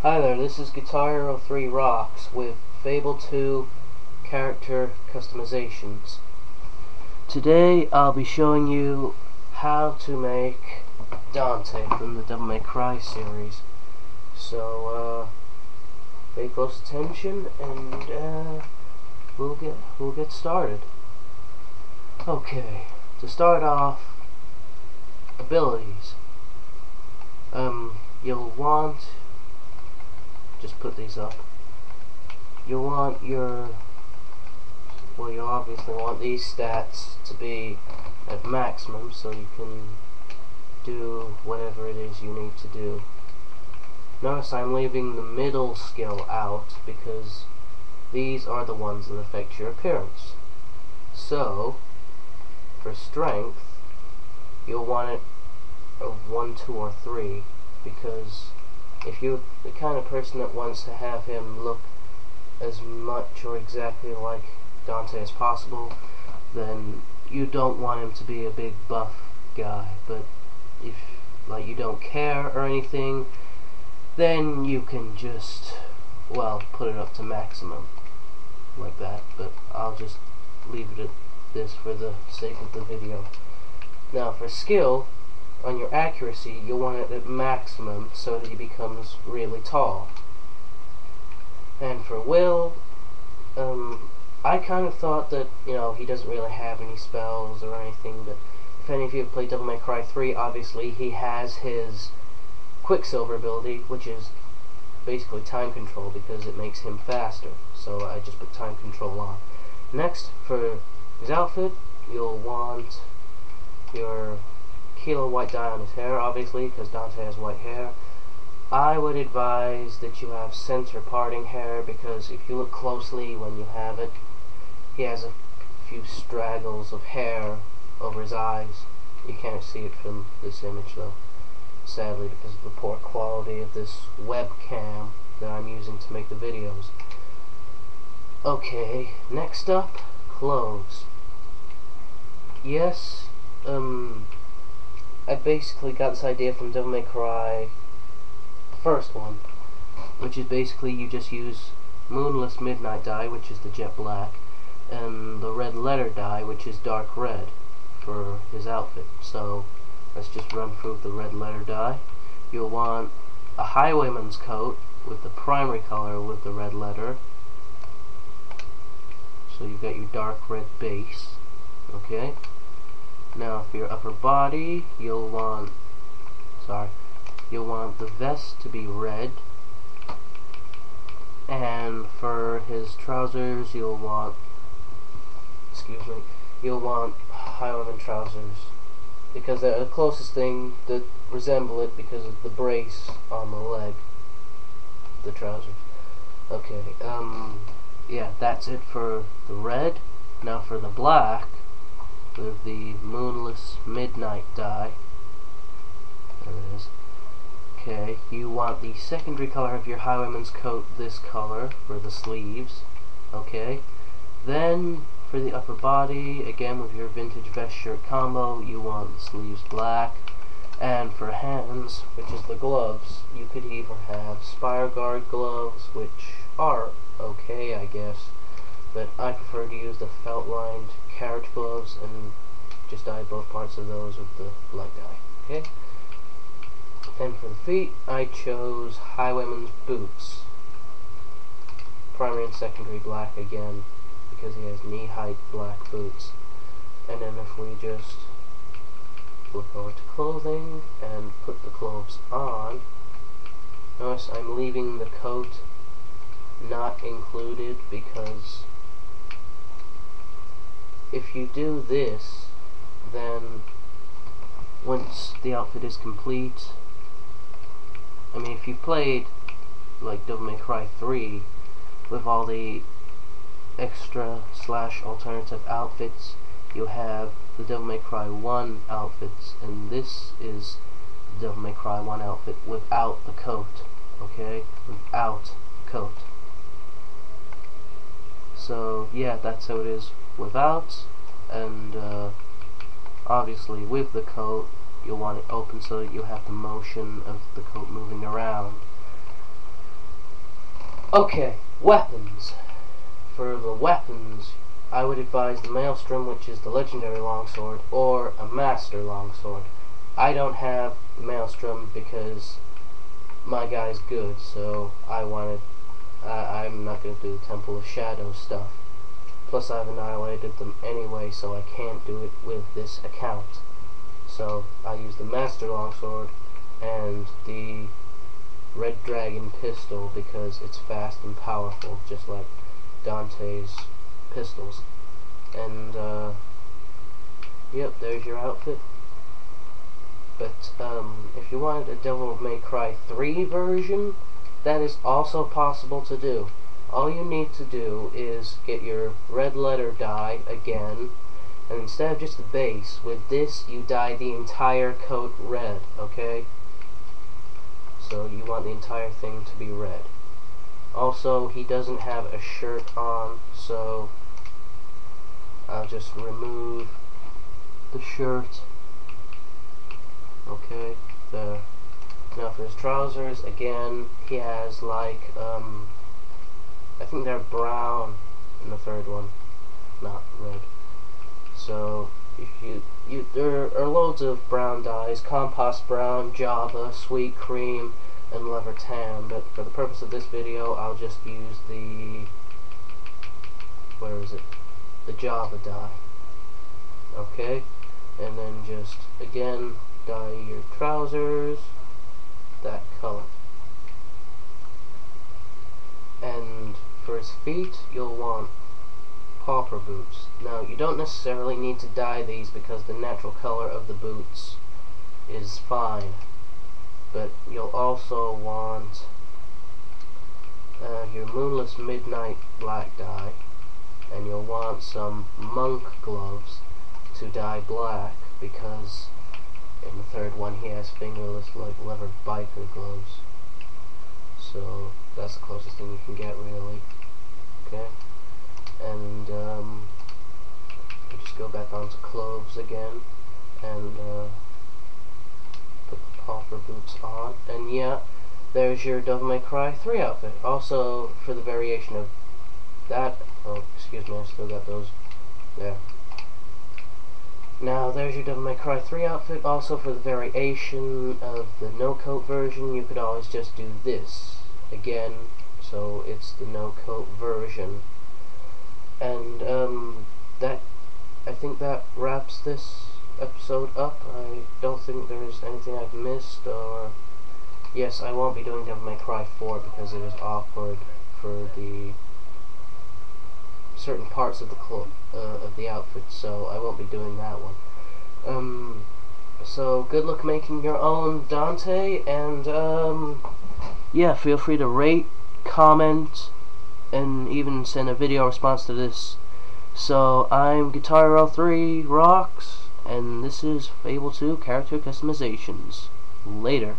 Hi there, this is Guitar Hero 3 Rocks with Fable 2 character customizations. Today I'll be showing you how to make Dante from the Devil May Cry series. So pay close attention and we'll get started. Okay, to start off, abilities. You'll want, just put these up. You'll want you'll obviously want these stats to be at maximum so you can do whatever it is you need to do. Notice I'm leaving the middle skill out because these are the ones that affect your appearance. So, for strength, you'll want it of 1, 2, or 3, because if you're the kind of person that wants to have him look as much or exactly like Dante as possible, then you don't want him to be a big buff guy. But if you don't care or anything, then you can just, put it up to maximum like that. But I'll just leave it at this for the sake of the video. Now for skill, on your accuracy, you'll want it at maximum so that he becomes really tall. And for will, I kind of thought that, he doesn't really have any spells or anything, but if any of you have played Devil May Cry 3, obviously he has his Quicksilver ability, which is basically time control because it makes him faster. So I just put time control on. Next, for his outfit, you'll want your kilo white dye on his hair, obviously, because Dante has white hair. I would advise that you have center parting hair, because if you look closely when you have it, he has a few straggles of hair over his eyes. You can't see it from this image though, sadly, because of the poor quality of this webcam that I'm using to make the videos. Okay, next up, clothes. Yes, I basically got this idea from Devil May Cry, the first one, which is basically you just use Moonless Midnight dye, which is the jet black, and the red letter dye, which is dark red, for his outfit. So let's just run through the red letter dye. You'll want a highwayman's coat with the primary color with the red letter. So you've got your dark red base. Okay. Now for your upper body, you'll want the vest to be red, and for his trousers you'll want highwayman trousers, because they're the closest thing that resemble it because of the brace on the leg, the trousers. Okay, yeah, that's it for the red. Now for the black, with the Moonless Midnight dye. There it is. Okay, you want the secondary color of your highwayman's coat this color for the sleeves. Okay, then for the upper body, again with your vintage vest shirt combo, you want the sleeves black. And for hands, which is the gloves, you could either have Spire Guard gloves, which are okay, I guess, but I prefer to use the felt-lined carriage gloves and just dye both parts of those with the black dye. Okay? And for the feet, I chose Highwayman's boots. Primary and secondary black again, because he has knee-height black boots. And then if we just flip over to clothing and put the clothes on, notice I'm leaving the coat not included, because if you do this, then once the outfit is complete, I mean, if you played like Devil May Cry 3 with all the extra / alternative outfits, you have the Devil May Cry 1 outfits, and this is the Devil May Cry 1 outfit without the coat. Okay? Without the coat. So yeah, that's how it is without, and obviously with the coat you'll want it open so that you have the motion of the coat moving around. Okay, weapons. For the weapons, I would advise the Maelstrom, which is the legendary longsword, or a master longsword. I don't have the Maelstrom because my guy's good, so I'm not going to do the Temple of Shadow stuff. Plus I've annihilated them anyway, so I can't do it with this account. So I use the Master Longsword and the Red Dragon pistol because it's fast and powerful, just like Dante's pistols. And yep, there's your outfit. But if you wanted a Devil May Cry 3 version, that is also possible to do. All you need to do is get your red letter dye again, and instead of just the base, with this you dye the entire coat red, okay? So you want the entire thing to be red. Also, he doesn't have a shirt on, so I'll just remove the shirt. Okay, there. Now for his trousers, again, he has like, I think they're brown in the third one, not red. So, if there are loads of brown dyes: compost brown, Java, sweet cream, and leather tan, but for the purpose of this video, I'll just use the, the Java dye. Okay, and then just, again, dye your trousers that color. And for his feet, you'll want pauper boots. Now, you don't necessarily need to dye these because the natural color of the boots is fine, but you'll also want your Moonless Midnight black dye, and you'll want some monk gloves to dye black because in the third one he has fingerless, like leather biker gloves. So that's the closest thing you can get, really. Okay, and we just go back onto clothes again and put the pauper boots on, and yeah, there's your Devil May Cry 3 outfit. Also, for the variation of that, oh, excuse me, I still got those there. Now, there's your Devil May Cry 3 outfit. Also, for the variation of the no-coat version, you could always just do this again, so it's the no-coat version. And I think that wraps this episode up. I don't think there's anything I've missed, or yes, I won't be doing Devil May Cry 4 because it is awkward for the certain parts of the outfit, so I won't be doing that one. So good luck making your own Dante, and yeah, feel free to rate, comment, and even send a video response to this. So I'm Guitar03 Rocks, and this is Fable 2 Character Customizations. Later.